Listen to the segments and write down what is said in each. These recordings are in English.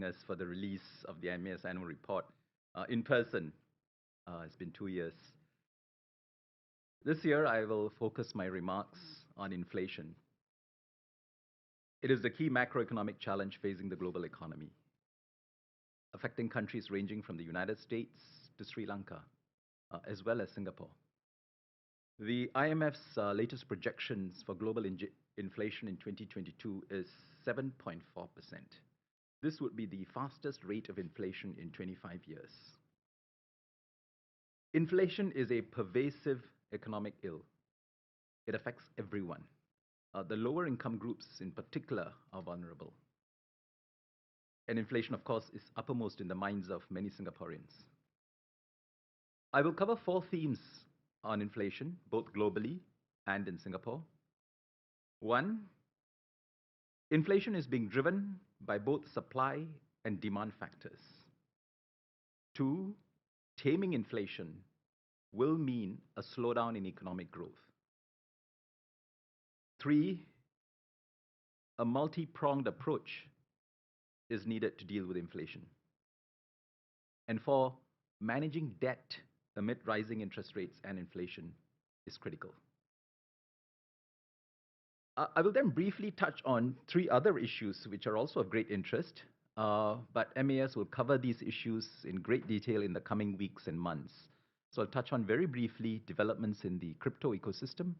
Us for the release of the MAS annual report in person. It's been 2 years. This year, I will focus my remarks on inflation. It is the key macroeconomic challenge facing the global economy, affecting countries ranging from the United States to Sri Lanka, as well as Singapore. The IMF's latest projections for global inflation in 2022 is 7.4%. This would be the fastest rate of inflation in 25 years. Inflation is a pervasive economic ill. It affects everyone. The lower income groups in particular are vulnerable. And inflation, of course, is uppermost in the minds of many Singaporeans. I will cover 4 themes on inflation, both globally and in Singapore. 1, inflation is being driven by both supply and demand factors. 2, taming inflation will mean a slowdown in economic growth. 3, a multi-pronged approach is needed to deal with inflation. And 4, managing debt amid rising interest rates and inflation is critical. I will then briefly touch on 3 other issues which are also of great interest, but MAS will cover these issues in great detail in the coming weeks and months. So I'll touch on very briefly developments in the crypto ecosystem,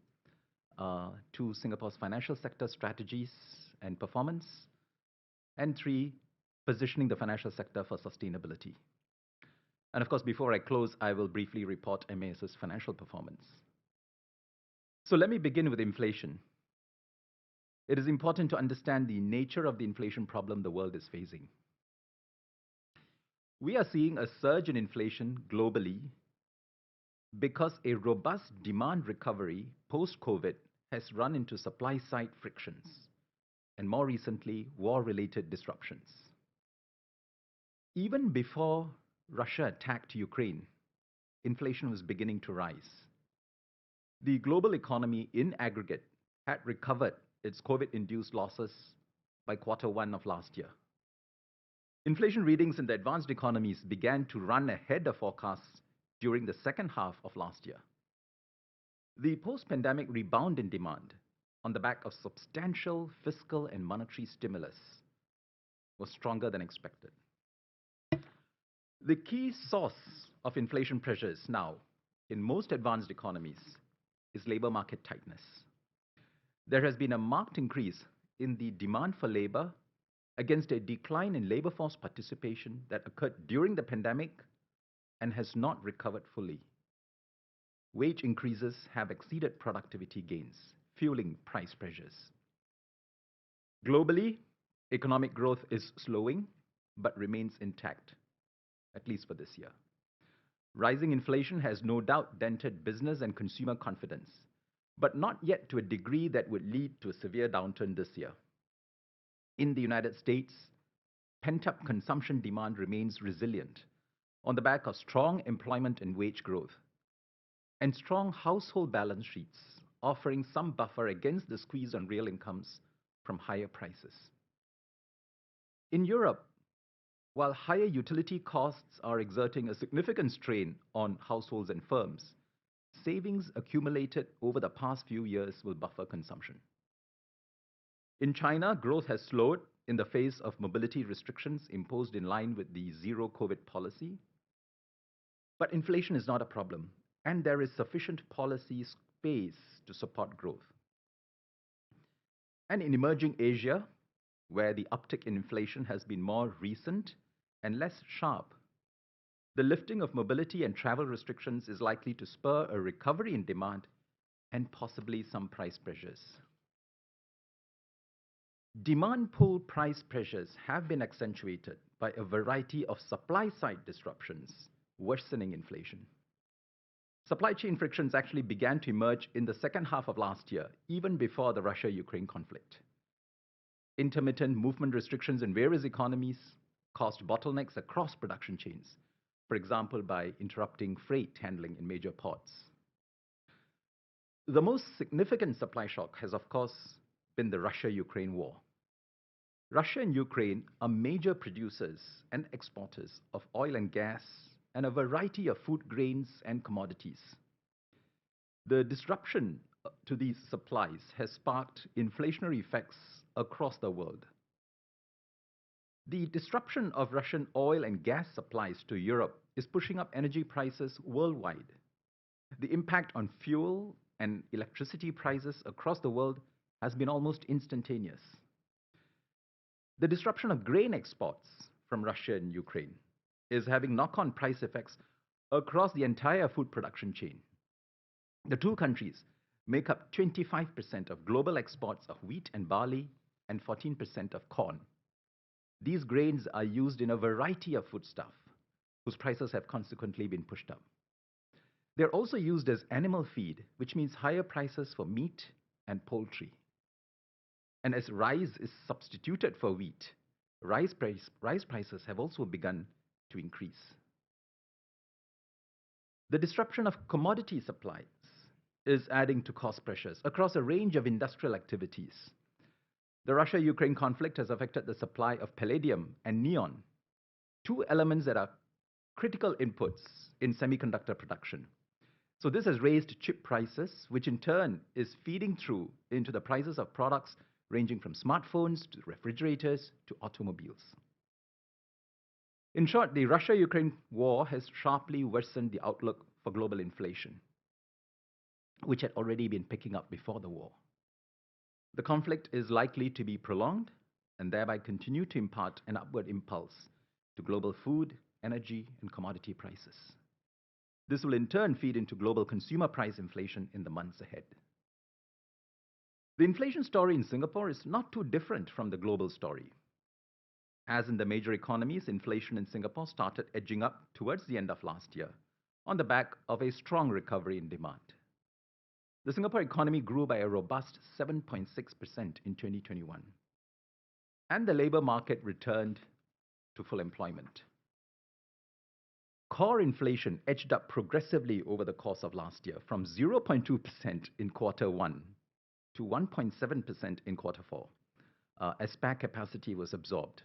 2, Singapore's financial sector strategies and performance, and 3, positioning the financial sector for sustainability. And of course, before I close, I will briefly report MAS's financial performance. So let me begin with inflation. It is important to understand the nature of the inflation problem the world is facing. We are seeing a surge in inflation globally because a robust demand recovery post-COVID has run into supply-side frictions and more recently, war-related disruptions. Even before Russia attacked Ukraine, inflation was beginning to rise. The global economy in aggregate had recovered its COVID-induced losses by Q1 of last year. Inflation readings in the advanced economies began to run ahead of forecasts during the second half of last year. The post-pandemic rebound in demand on the back of substantial fiscal and monetary stimulus was stronger than expected. The key source of inflation pressures now in most advanced economies is labor market tightness. There has been a marked increase in the demand for labor against a decline in labor force participation that occurred during the pandemic and has not recovered fully. Wage increases have exceeded productivity gains, fueling price pressures. Globally, economic growth is slowing but remains intact, at least for this year. Rising inflation has no doubt dented business and consumer confidence, but not yet to a degree that would lead to a severe downturn this year. In the United States, pent-up consumption demand remains resilient on the back of strong employment and wage growth, and strong household balance sheets offering some buffer against the squeeze on real incomes from higher prices. In Europe, while higher utility costs are exerting a significant strain on households and firms, savings accumulated over the past few years will buffer consumption. In China, growth has slowed in the face of mobility restrictions imposed in line with the zero-COVID policy. But inflation is not a problem, and there is sufficient policy space to support growth. And in emerging Asia, where the uptick in inflation has been more recent and less sharp, the lifting of mobility and travel restrictions is likely to spur a recovery in demand and possibly some price pressures. Demand pull price pressures have been accentuated by a variety of supply-side disruptions, worsening inflation. Supply chain frictions actually began to emerge in the second half of last year, even before the Russia-Ukraine conflict. Intermittent movement restrictions in various economies caused bottlenecks across production chains, for example, by interrupting freight handling in major ports. The most significant supply shock has, of course, been the Russia-Ukraine war. Russia and Ukraine are major producers and exporters of oil and gas and a variety of food grains and commodities. The disruption to these supplies has sparked inflationary effects across the world. The disruption of Russian oil and gas supplies to Europe is pushing up energy prices worldwide. The impact on fuel and electricity prices across the world has been almost instantaneous. The disruption of grain exports from Russia and Ukraine is having knock on price effects across the entire food production chain. The two countries make up 25% of global exports of wheat and barley and 14% of corn. These grains are used in a variety of foodstuff, whose prices have consequently been pushed up. They're also used as animal feed, which means higher prices for meat and poultry. And as rice is substituted for wheat, rice prices have also begun to increase. The disruption of commodity supplies is adding to cost pressures across a range of industrial activities. The Russia-Ukraine conflict has affected the supply of palladium and neon, two elements that are critical inputs in semiconductor production. So this has raised chip prices, which in turn is feeding through into the prices of products ranging from smartphones to refrigerators to automobiles. In short, the Russia-Ukraine war has sharply worsened the outlook for global inflation, which had already been picking up before the war. The conflict is likely to be prolonged and thereby continue to impart an upward impulse to global food, energy, and commodity prices. This will in turn feed into global consumer price inflation in the months ahead. The inflation story in Singapore is not too different from the global story. As in the major economies, inflation in Singapore started edging up towards the end of last year on the back of a strong recovery in demand. The Singapore economy grew by a robust 7.6% in 2021, and the labor market returned to full employment. Core inflation edged up progressively over the course of last year from 0.2% in quarter one to 1.7% in quarter four, as spare capacity was absorbed.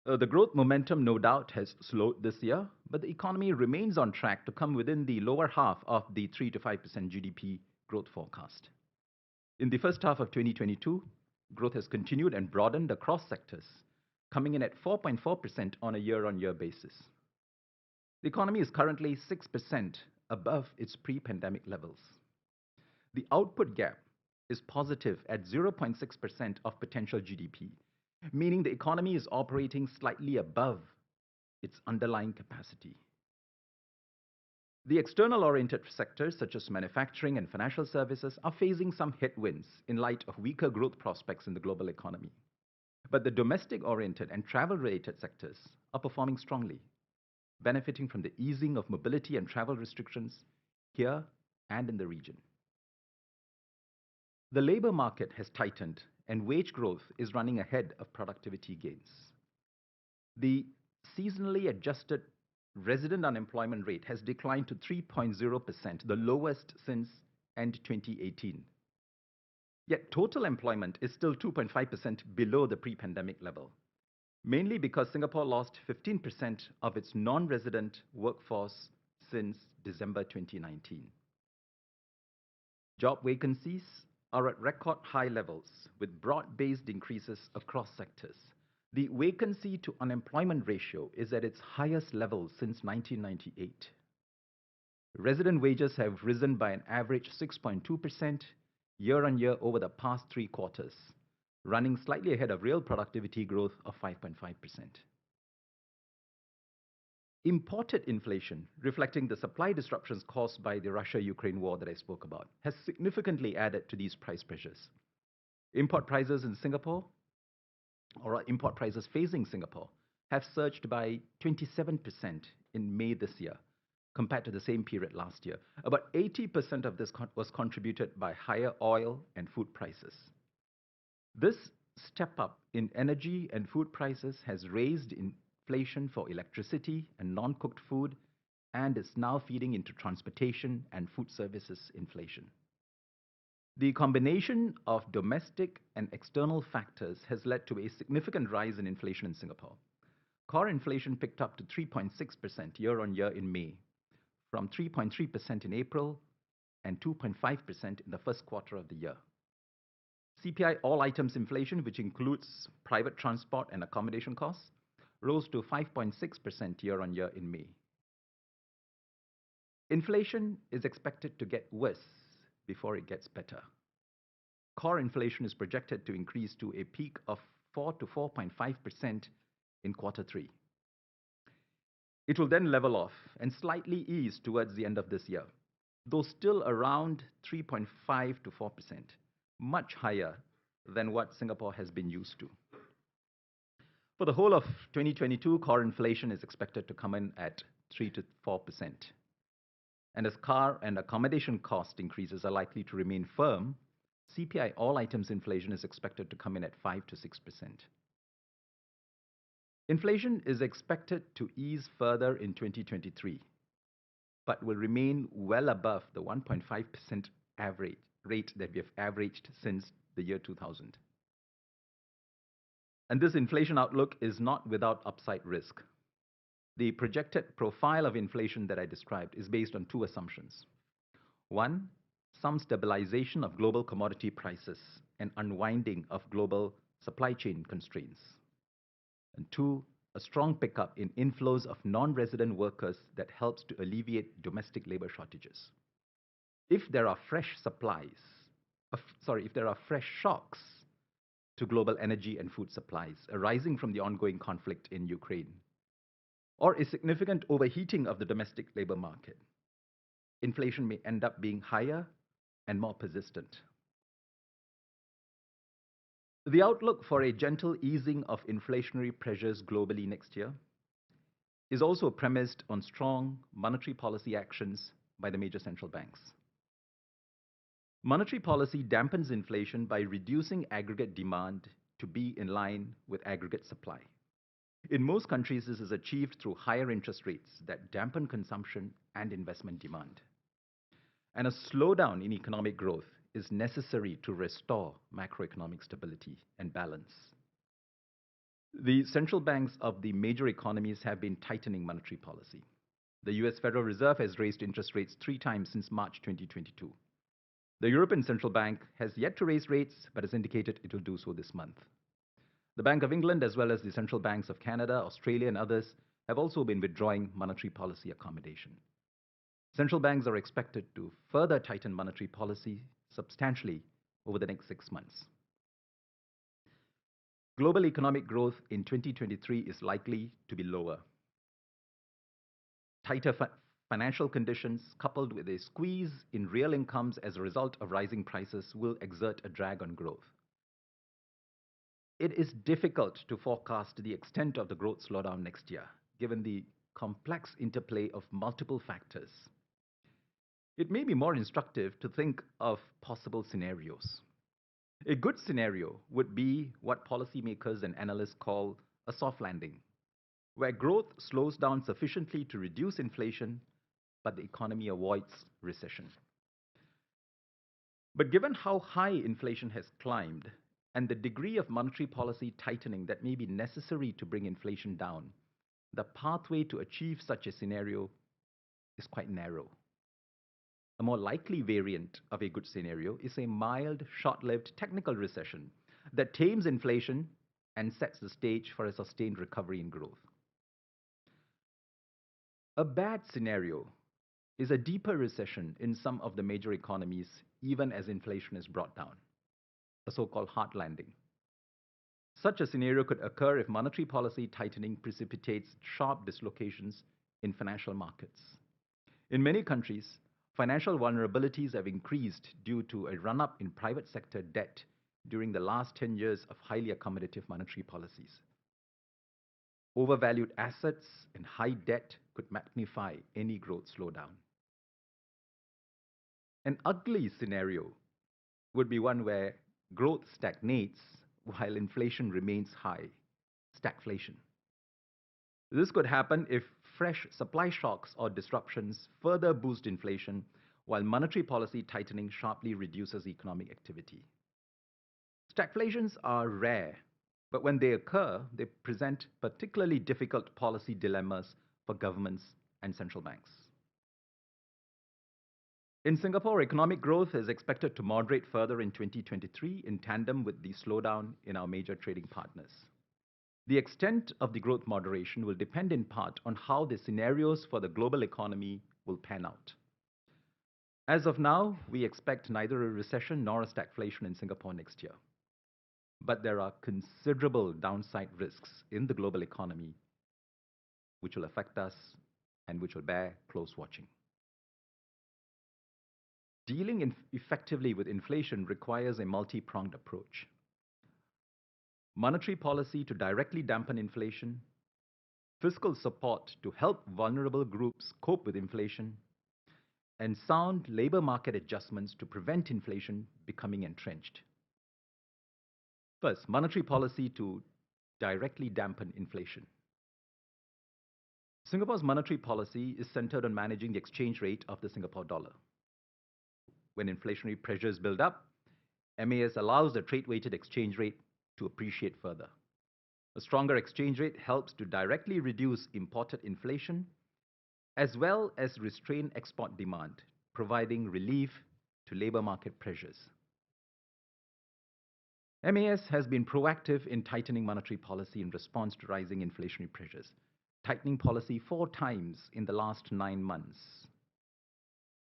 The growth momentum, no doubt, has slowed this year, but the economy remains on track to come within the lower half of the 3 to 5% GDP growth forecast. In the first half of 2022, growth has continued and broadened across sectors, coming in at 4.4% on a year-on-year basis. The economy is currently 6% above its pre-pandemic levels. The output gap is positive at 0.6% of potential GDP, meaning the economy is operating slightly above its underlying capacity. The external-oriented sectors such as manufacturing and financial services are facing some headwinds in light of weaker growth prospects in the global economy. But the domestic-oriented and travel-related sectors are performing strongly, benefiting from the easing of mobility and travel restrictions here and in the region. The labor market has tightened and wage growth is running ahead of productivity gains. The seasonally adjusted resident unemployment rate has declined to 3.0%, the lowest since end 2018. Yet total employment is still 2.5% below the pre-pandemic level, mainly because Singapore lost 15% of its non-resident workforce since December 2019. Job vacancies are at record high levels with broad-based increases across sectors. The vacancy to unemployment ratio is at its highest level since 1998. Resident wages have risen by an average 6.2% year-on-year over the past 3 quarters, running slightly ahead of real productivity growth of 5.5%. Imported inflation, reflecting the supply disruptions caused by the Russia-Ukraine war that I spoke about, has significantly added to these price pressures. Import prices in Singapore, or import prices facing Singapore, have surged by 27% in May this year, compared to the same period last year. About 80% of this was contributed by higher oil and food prices. This step up in energy and food prices has raised inflation for electricity and non-cooked food, and is now feeding into transportation and food services inflation. The combination of domestic and external factors has led to a significant rise in inflation in Singapore. Core inflation picked up to 3.6% year on year in May, from 3.3% in April and 2.5% in the first quarter of the year. CPI all items inflation, which includes private transport and accommodation costs, rose to 5.6% year on year in May. Inflation is expected to get worse before it gets better. Core inflation is projected to increase to a peak of 4 to 4.5% in quarter three. It will then level off and slightly ease towards the end of this year, though still around 3.5 to 4%, much higher than what Singapore has been used to. For the whole of 2022, core inflation is expected to come in at 3 to 4%. And as car and accommodation cost increases are likely to remain firm, CPI all items inflation is expected to come in at 5 to 6%. Inflation is expected to ease further in 2023, but will remain well above the 1.5% average rate that we have averaged since the year 2000. And this inflation outlook is not without upside risk. The projected profile of inflation that I described is based on two assumptions. One, some stabilization of global commodity prices and unwinding of global supply chain constraints. And two, a strong pickup in inflows of non-resident workers that helps to alleviate domestic labor shortages. If there are fresh shocks to global energy and food supplies arising from the ongoing conflict in Ukraine, or a significant overheating of the domestic labor market, inflation may end up being higher and more persistent. The outlook for a gentle easing of inflationary pressures globally next year is also premised on strong monetary policy actions by the major central banks. Monetary policy dampens inflation by reducing aggregate demand to be in line with aggregate supply. In most countries, this is achieved through higher interest rates that dampen consumption and investment demand. And a slowdown in economic growth is necessary to restore macroeconomic stability and balance. The central banks of the major economies have been tightening monetary policy. The US Federal Reserve has raised interest rates 3 times since March 2022. The European Central Bank has yet to raise rates, but has indicated it will do so this month. The Bank of England, as well as the central banks of Canada, Australia, and others, have also been withdrawing monetary policy accommodation. Central banks are expected to further tighten monetary policy substantially over the next 6 months. Global economic growth in 2023 is likely to be lower. Tighter financial conditions, coupled with a squeeze in real incomes as a result of rising prices, will exert a drag on growth. It is difficult to forecast the extent of the growth slowdown next year, given the complex interplay of multiple factors. It may be more instructive to think of possible scenarios. A good scenario would be what policymakers and analysts call a soft landing, where growth slows down sufficiently to reduce inflation, but the economy avoids recession. But given how high inflation has climbed and the degree of monetary policy tightening that may be necessary to bring inflation down, the pathway to achieve such a scenario is quite narrow. A more likely variant of a good scenario is a mild, short-lived technical recession that tames inflation and sets the stage for a sustained recovery in growth. A bad scenario is a deeper recession in some of the major economies, even as inflation is brought down, a so-called hard landing. Such a scenario could occur if monetary policy tightening precipitates sharp dislocations in financial markets. In many countries, financial vulnerabilities have increased due to a run-up in private sector debt during the last 10 years of highly accommodative monetary policies. Overvalued assets and high debt could magnify any growth slowdown. An ugly scenario would be one where growth stagnates while inflation remains high, stagflation. This could happen if fresh supply shocks or disruptions further boost inflation while monetary policy tightening sharply reduces economic activity. Stagflations are rare, but when they occur, they present particularly difficult policy dilemmas for governments and central banks. In Singapore, economic growth is expected to moderate further in 2023 in tandem with the slowdown in our major trading partners. The extent of the growth moderation will depend in part on how the scenarios for the global economy will pan out. As of now, we expect neither a recession nor a stagflation in Singapore next year. But there are considerable downside risks in the global economy which will affect us and which will bear close watching. Dealing effectively with inflation requires a multi-pronged approach. Monetary policy to directly dampen inflation, fiscal support to help vulnerable groups cope with inflation, and sound labor market adjustments to prevent inflation becoming entrenched. First, monetary policy to directly dampen inflation. Singapore's monetary policy is centered on managing the exchange rate of the Singapore dollar. When inflationary pressures build up, MAS allows the trade-weighted exchange rate to appreciate further. A stronger exchange rate helps to directly reduce imported inflation as well as restrain export demand, providing relief to labor market pressures. MAS has been proactive in tightening monetary policy in response to rising inflationary pressures, tightening policy 4 times in the last 9 months.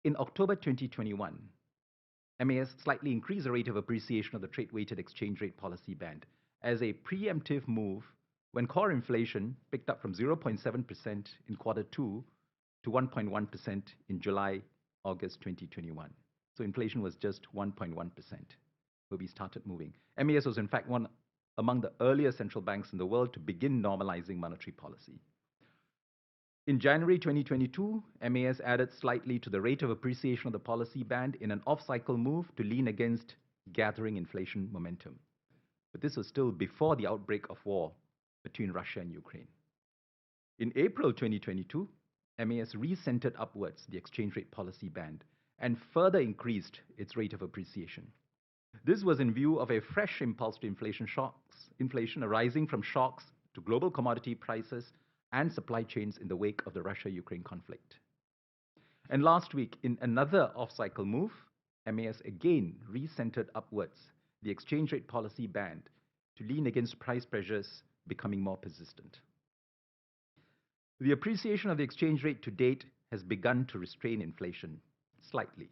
In October 2021, MAS slightly increased the rate of appreciation of the trade-weighted exchange rate policy band as a preemptive move when core inflation picked up from 0.7% in quarter 2 to 1.1% in July-August 2021. So inflation was just 1.1% where we started moving. MAS was in fact one among the earlier central banks in the world to begin normalizing monetary policy. In January 2022, MAS added slightly to the rate of appreciation of the policy band in an off-cycle move to lean against gathering inflation momentum. But this was still before the outbreak of war between Russia and Ukraine. In April 2022, MAS recentered upwards the exchange rate policy band and further increased its rate of appreciation. This was in view of a fresh impulse to inflation arising from shocks to global commodity prices and supply chains in the wake of the Russia-Ukraine conflict. And last week, in another off-cycle move, MAS again recentered upwards the exchange rate policy band to lean against price pressures becoming more persistent. The appreciation of the exchange rate to date has begun to restrain inflation slightly.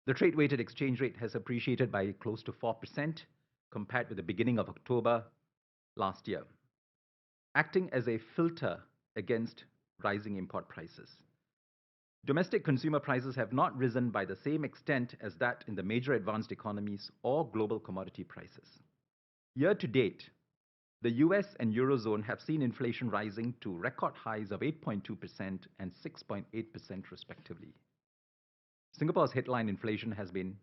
The trade-weighted exchange rate has appreciated by close to 4% compared with the beginning of October last year, acting as a filter against rising import prices. Domestic consumer prices have not risen by the same extent as that in the major advanced economies or global commodity prices. Year to date, the US and Eurozone have seen inflation rising to record highs of 8.2% and 6.8% respectively. Singapore's headline inflation has been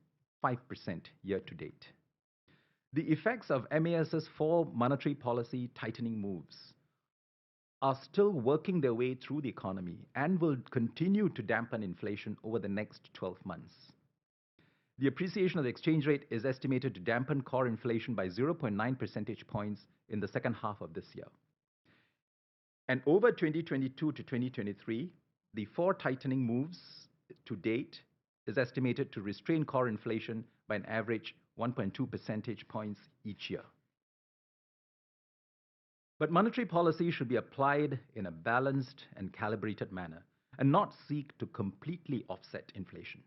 5% year to date. The effects of MAS's 4 monetary policy tightening moves are still working their way through the economy and will continue to dampen inflation over the next 12 months. The appreciation of the exchange rate is estimated to dampen core inflation by 0.9 percentage points in the second half of this year. And over 2022 to 2023, the 4 tightening moves to date is estimated to restrain core inflation by an average 1.2 percentage points each year. But monetary policy should be applied in a balanced and calibrated manner and not seek to completely offset inflation.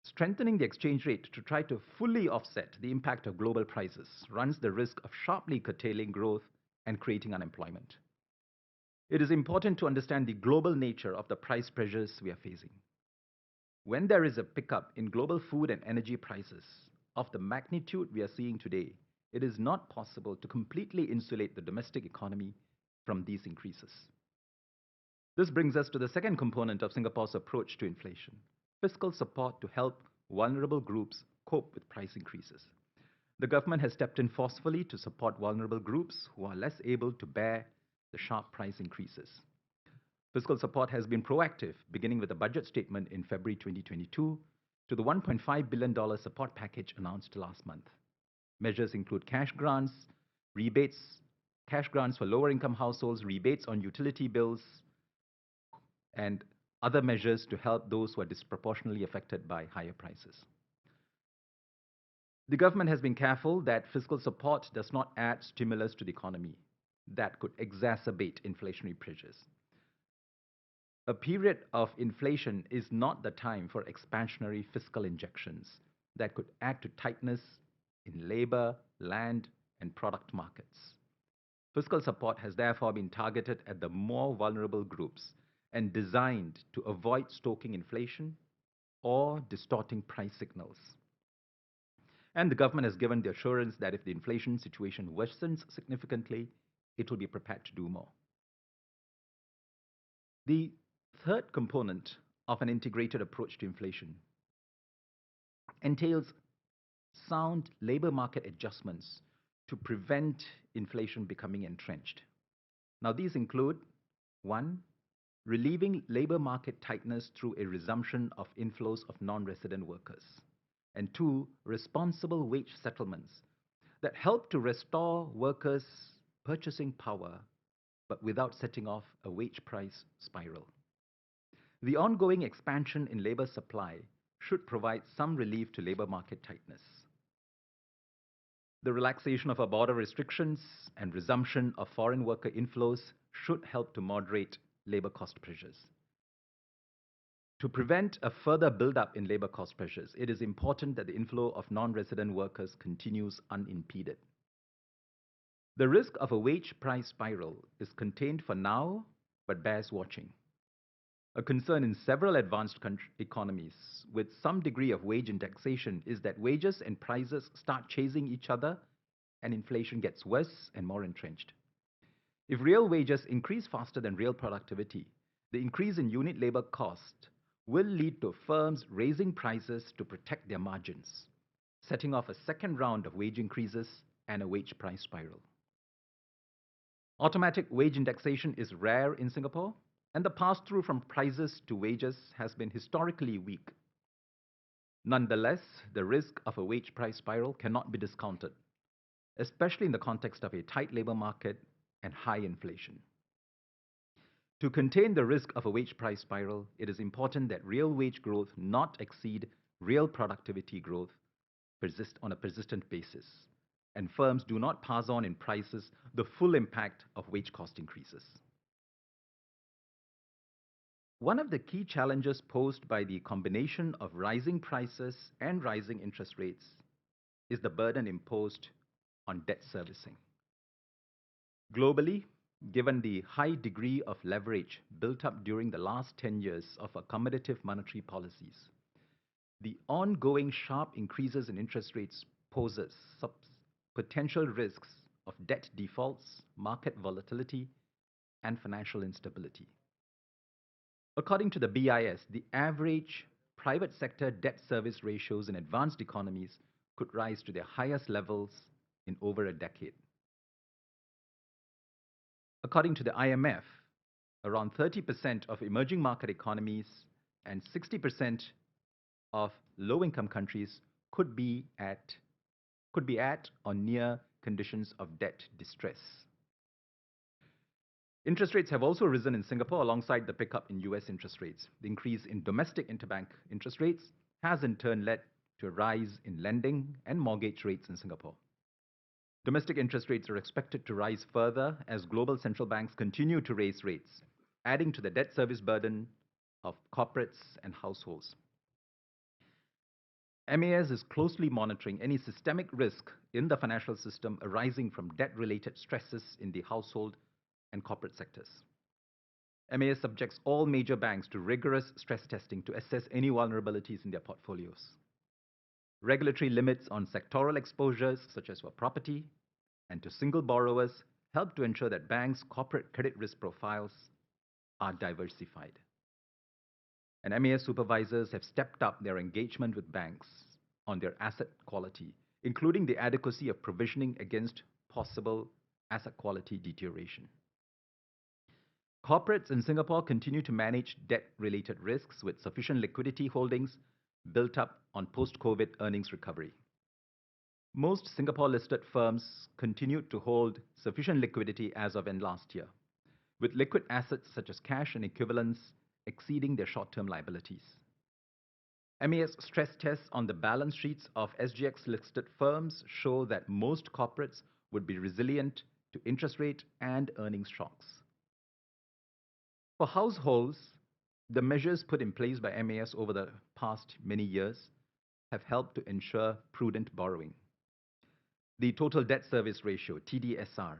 Strengthening the exchange rate to try to fully offset the impact of global prices runs the risk of sharply curtailing growth and creating unemployment. It is important to understand the global nature of the price pressures we are facing. When there is a pickup in global food and energy prices of the magnitude we are seeing today, it is not possible to completely insulate the domestic economy from these increases. This brings us to the second component of Singapore's approach to inflation: fiscal support to help vulnerable groups cope with price increases. The government has stepped in forcefully to support vulnerable groups who are less able to bear the sharp price increases. Fiscal support has been proactive, beginning with a budget statement in February 2022 to the $1.5 billion support package announced last month. Measures include cash grants, rebates, cash grants for lower income households, rebates on utility bills, and other measures to help those who are disproportionately affected by higher prices. The government has been careful that fiscal support does not add stimulus to the economy that could exacerbate inflationary pressures. A period of inflation is not the time for expansionary fiscal injections that could add to tightness in labor, land, and product markets. Fiscal support has therefore been targeted at the more vulnerable groups and designed to avoid stoking inflation or distorting price signals. And the government has given the assurance that if the inflation situation worsens significantly, it will be prepared to do more. The third component of an integrated approach to inflation entails sound labor market adjustments to prevent inflation becoming entrenched. Now, these include 1. Relieving labor market tightness through a resumption of inflows of non-resident workers, and 2. Responsible wage settlements that help to restore workers' purchasing power, but without setting off a wage price spiral. The ongoing expansion in labor supply should provide some relief to labor market tightness. The relaxation of our border restrictions and resumption of foreign worker inflows should help to moderate labor cost pressures. To prevent a further buildup in labor cost pressures, it is important that the inflow of non-resident workers continues unimpeded. The risk of a wage price spiral is contained for now, but bears watching. A concern in several advanced economies with some degree of wage indexation is that wages and prices start chasing each other and inflation gets worse and more entrenched. If real wages increase faster than real productivity, the increase in unit labor cost will lead to firms raising prices to protect their margins, setting off a second round of wage increases and a wage price spiral. Automatic wage indexation is rare in Singapore, and the pass-through from prices to wages has been historically weak. Nonetheless, the risk of a wage price spiral cannot be discounted, especially in the context of a tight labor market and high inflation. To contain the risk of a wage price spiral, it is important that real wage growth not exceed real productivity growth on a persistent basis, and firms do not pass on in prices the full impact of wage cost increases. One of the key challenges posed by the combination of rising prices and rising interest rates is the burden imposed on debt servicing. Globally, given the high degree of leverage built up during the last 10 years of accommodative monetary policies, the ongoing sharp increases in interest rates poses potential risks of debt defaults, market volatility, and financial instability. According to the BIS, the average private sector debt service ratios in advanced economies could rise to their highest levels in over a decade. According to the IMF, around 30% of emerging market economies and 60% of low-income countries could be at or near conditions of debt distress. Interest rates have also risen in Singapore alongside the pickup in US interest rates. The increase in domestic interbank interest rates has in turn led to a rise in lending and mortgage rates in Singapore. Domestic interest rates are expected to rise further as global central banks continue to raise rates, adding to the debt service burden of corporates and households. MAS is closely monitoring any systemic risk in the financial system arising from debt-related stresses in the household and corporate sectors. MAS subjects all major banks to rigorous stress testing to assess any vulnerabilities in their portfolios. Regulatory limits on sectoral exposures, such as for property and to single borrowers, help to ensure that banks' corporate credit risk profiles are diversified. And MAS supervisors have stepped up their engagement with banks on their asset quality, including the adequacy of provisioning against possible asset quality deterioration. Corporates in Singapore continue to manage debt-related risks with sufficient liquidity holdings built up on post-COVID earnings recovery. Most Singapore-listed firms continued to hold sufficient liquidity as of end last year, with liquid assets such as cash and equivalents exceeding their short-term liabilities. MAS stress tests on the balance sheets of SGX-listed firms show that most corporates would be resilient to interest rate and earnings shocks. For households, the measures put in place by MAS over the past many years have helped to ensure prudent borrowing. The total debt service ratio, TDSR,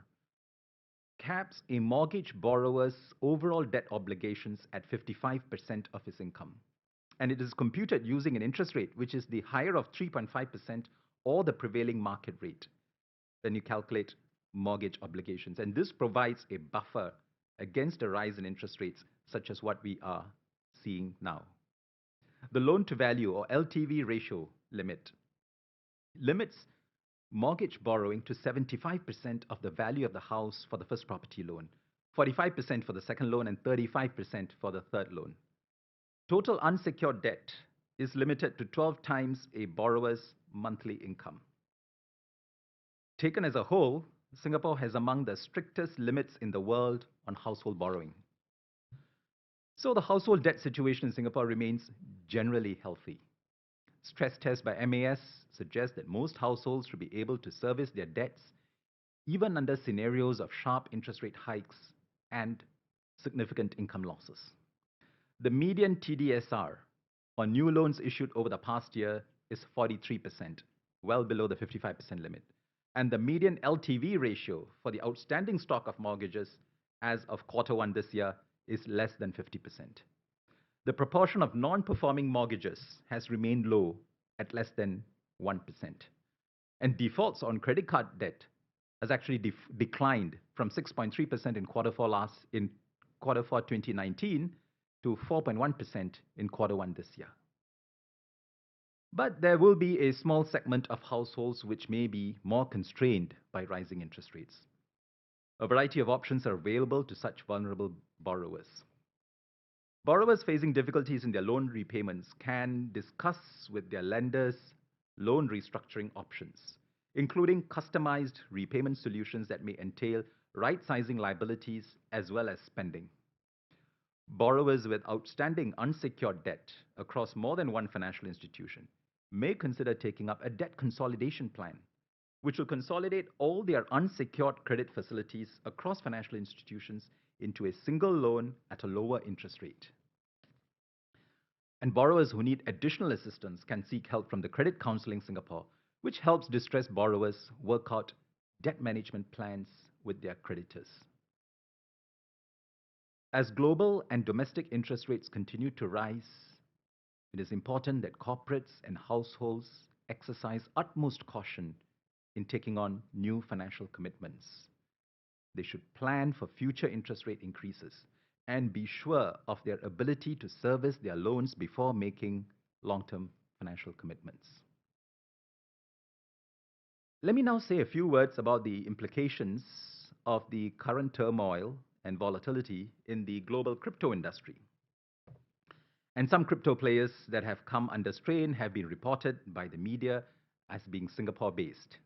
caps a mortgage borrower's overall debt obligations at 55% of his income. And it is computed using an interest rate which is the higher of 3.5% or the prevailing market rate. Then you calculate mortgage obligations. And this provides a buffer against a rise in interest rates such as what we are seeing now. The loan to value or LTV ratio limits mortgage borrowing to 75% of the value of the house for the first property loan, 45% for the second loan, and 35% for the third loan. Total unsecured debt is limited to 12 times a borrower's monthly income. Taken as a whole, Singapore has among the strictest limits in the world on household borrowing. So the household debt situation in Singapore remains generally healthy. Stress tests by MAS suggest that most households should be able to service their debts even under scenarios of sharp interest rate hikes and significant income losses. The median TDSR on new loans issued over the past year is 43%, well below the 55% limit. And the median LTV ratio for the outstanding stock of mortgages as of Q1 this year is less than 50%. The proportion of non-performing mortgages has remained low at less than 1%. And defaults on credit card debt has actually declined from 6.3% in Q4 2019 to 4.1% in Q1 this year. But there will be a small segment of households which may be more constrained by rising interest rates. A variety of options are available to such vulnerable borrowers. Borrowers facing difficulties in their loan repayments can discuss with their lenders loan restructuring options, including customized repayment solutions that may entail right-sizing liabilities as well as spending. Borrowers with outstanding unsecured debt across more than one financial institution may consider taking up a debt consolidation plan, which will consolidate all their unsecured credit facilities across financial institutions into a single loan at a lower interest rate. And borrowers who need additional assistance can seek help from the Credit Counselling Singapore, which helps distressed borrowers work out debt management plans with their creditors. As global and domestic interest rates continue to rise, it is important that corporates and households exercise utmost caution in taking on new financial commitments. They should plan for future interest rate increases and be sure of their ability to service their loans before making long-term financial commitments. Let me now say a few words about the implications of the current turmoil and volatility in the global crypto industry. And some crypto players that have come under strain have been reported by the media as being Singapore-based.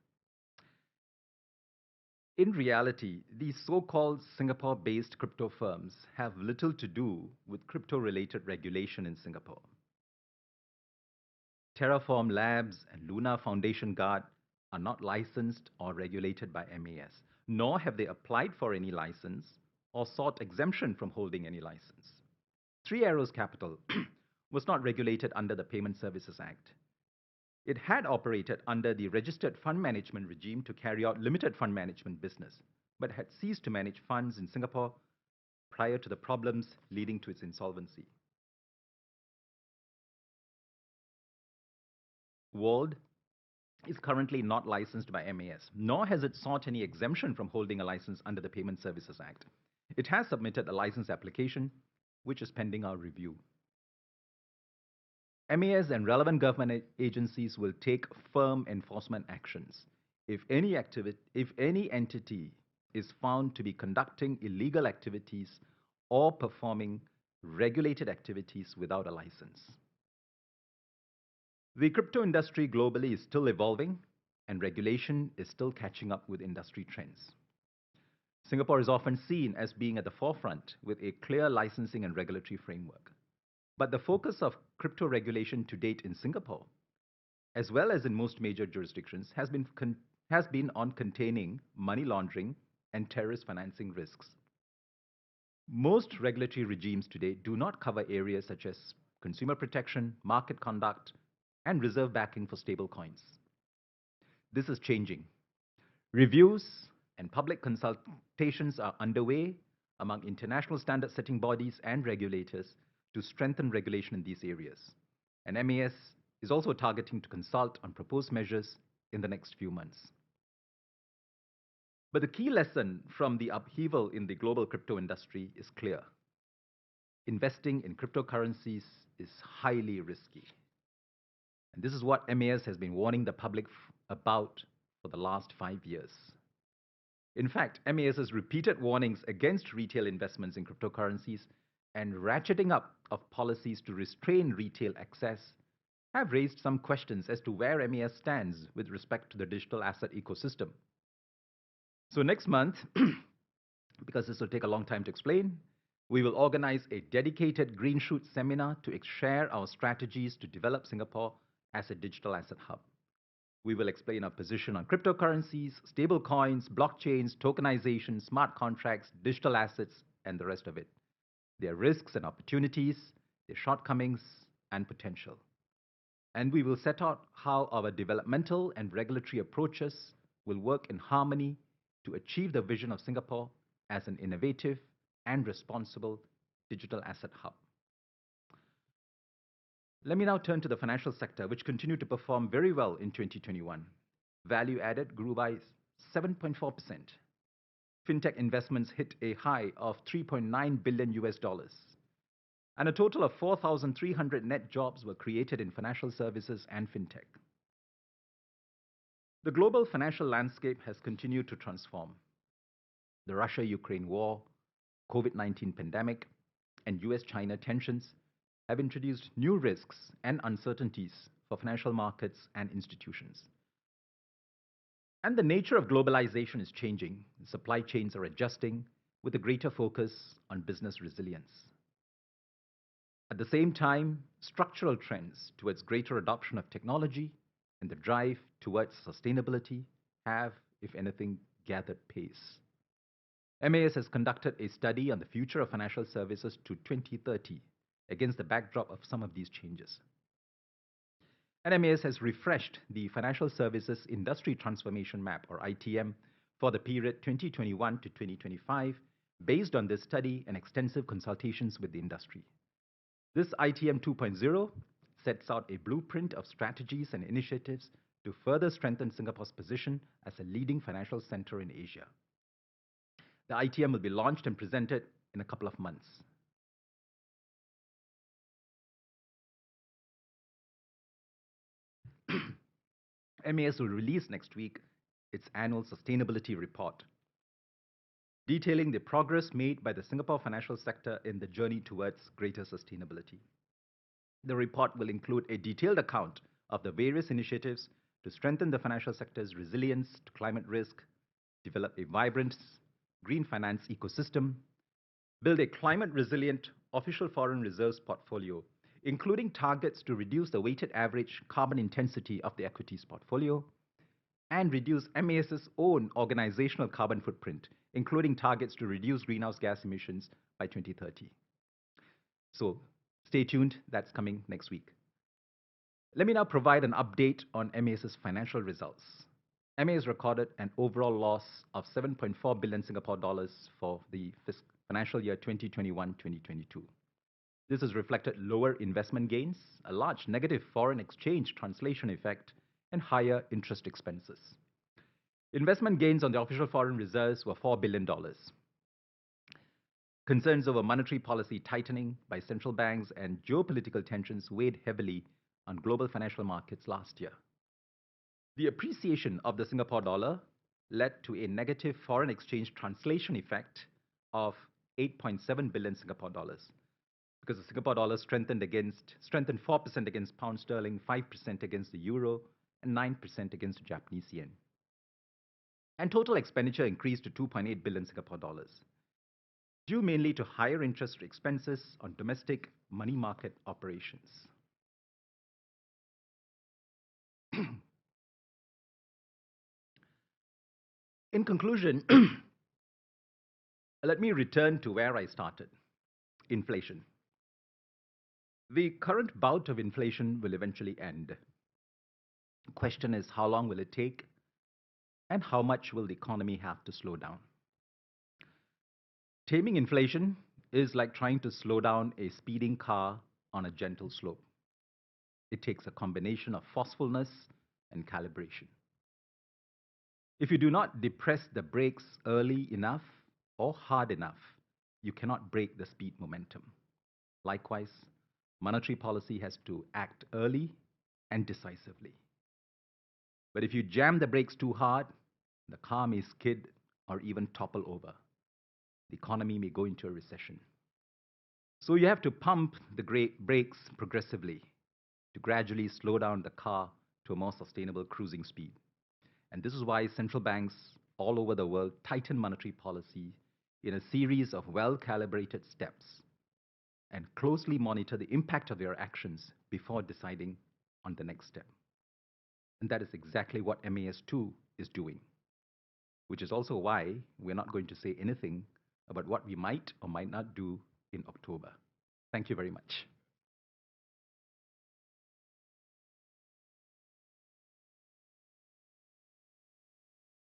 In reality, these so-called Singapore-based crypto firms have little to do with crypto-related regulation in Singapore. Terraform Labs and Luna Foundation Guard are not licensed or regulated by MAS, nor have they applied for any license or sought exemption from holding any license. Three Arrows Capital was not regulated under the Payment Services Act. It had operated under the registered fund management regime to carry out limited fund management business, but had ceased to manage funds in Singapore prior to the problems leading to its insolvency. World is currently not licensed by MAS, nor has it sought any exemption from holding a license under the Payment Services Act. It has submitted a license application, which is pending our review. MAS and relevant government agencies will take firm enforcement actions if any entity is found to be conducting illegal activities or performing regulated activities without a license. The crypto industry globally is still evolving, and regulation is still catching up with industry trends. Singapore is often seen as being at the forefront with a clear licensing and regulatory framework. But the focus of crypto regulation to date in Singapore, as well as in most major jurisdictions, has been on containing money laundering and terrorist financing risks. Most regulatory regimes today do not cover areas such as consumer protection, market conduct, and reserve backing for stablecoins. This is changing. Reviews and public consultations are underway among international standard setting bodies and regulators to strengthen regulation in these areas. And MAS is also targeting to consult on proposed measures in the next few months. But the key lesson from the upheaval in the global crypto industry is clear. Investing in cryptocurrencies is highly risky. And this is what MAS has been warning the public about for the last 5 years. In fact, MAS's repeated warnings against retail investments in cryptocurrencies and ratcheting up of policies to restrain retail access have raised some questions as to where MAS stands with respect to the digital asset ecosystem. So next month, because this will take a long time to explain, we will organize a dedicated Green Shoot seminar to share our strategies to develop Singapore as a digital asset hub. We will explain our position on cryptocurrencies, stablecoins, blockchains, tokenization, smart contracts, digital assets, and the rest of it. Their risks and opportunities, their shortcomings and potential. And we will set out how our developmental and regulatory approaches will work in harmony to achieve the vision of Singapore as an innovative and responsible digital asset hub. Let me now turn to the financial sector, which continued to perform very well in 2021. Value added grew by 7.4%. Fintech investments hit a high of $3.9 billion, and a total of 4,300 net jobs were created in financial services and fintech. The global financial landscape has continued to transform. The Russia-Ukraine war, COVID-19 pandemic, and US-China tensions have introduced new risks and uncertainties for financial markets and institutions. And the nature of globalization is changing. Supply chains are adjusting with a greater focus on business resilience. At the same time, structural trends towards greater adoption of technology and the drive towards sustainability have, if anything, gathered pace. MAS has conducted a study on the future of financial services to 2030 against the backdrop of some of these changes. And MAS has refreshed the Financial Services Industry Transformation Map, or ITM, for the period 2021 to 2025, based on this study and extensive consultations with the industry. This ITM 2.0 sets out a blueprint of strategies and initiatives to further strengthen Singapore's position as a leading financial center in Asia. The ITM will be launched and presented in a couple of months. MAS will release next week its annual sustainability report, detailing the progress made by the Singapore financial sector in the journey towards greater sustainability. The report will include a detailed account of the various initiatives to strengthen the financial sector's resilience to climate risk, develop a vibrant green finance ecosystem, build a climate-resilient official foreign reserves portfolio, including targets to reduce the weighted average carbon intensity of the equities portfolio, and reduce MAS's own organizational carbon footprint, including targets to reduce greenhouse gas emissions by 2030. So stay tuned, that's coming next week. Let me now provide an update on MAS's financial results. MAS recorded an overall loss of 7.4 billion Singapore dollars for the financial year 2021-2022. This has reflected lower investment gains, a large negative foreign exchange translation effect, and higher interest expenses. Investment gains on the official foreign reserves were $4 billion. Concerns over monetary policy tightening by central banks and geopolitical tensions weighed heavily on global financial markets last year. The appreciation of the Singapore dollar led to a negative foreign exchange translation effect of 8.7 billion Singapore dollars because the Singapore dollar strengthened 4% against pound sterling, 5% against the euro, and 9% against the Japanese yen. And total expenditure increased to 2.8 billion Singapore dollars, due mainly to higher interest expenses on domestic money market operations. In conclusion, let me return to where I started: inflation. The current bout of inflation will eventually end. The question is, how long will it take, and how much will the economy have to slow down? Taming inflation is like trying to slow down a speeding car on a gentle slope. It takes a combination of forcefulness and calibration. If you do not depress the brakes early enough or hard enough, you cannot break the speed momentum. Likewise, monetary policy has to act early and decisively. But if you jam the brakes too hard, the car may skid or even topple over. The economy may go into a recession. So you have to pump the brakes progressively to gradually slow down the car to a more sustainable cruising speed. And this is why central banks all over the world tighten monetary policy in a series of well-calibrated steps and closely monitor the impact of their actions before deciding on the next step. And that is exactly what MAS2 is doing, which is also why we're not going to say anything about what we might or might not do in October. Thank you very much.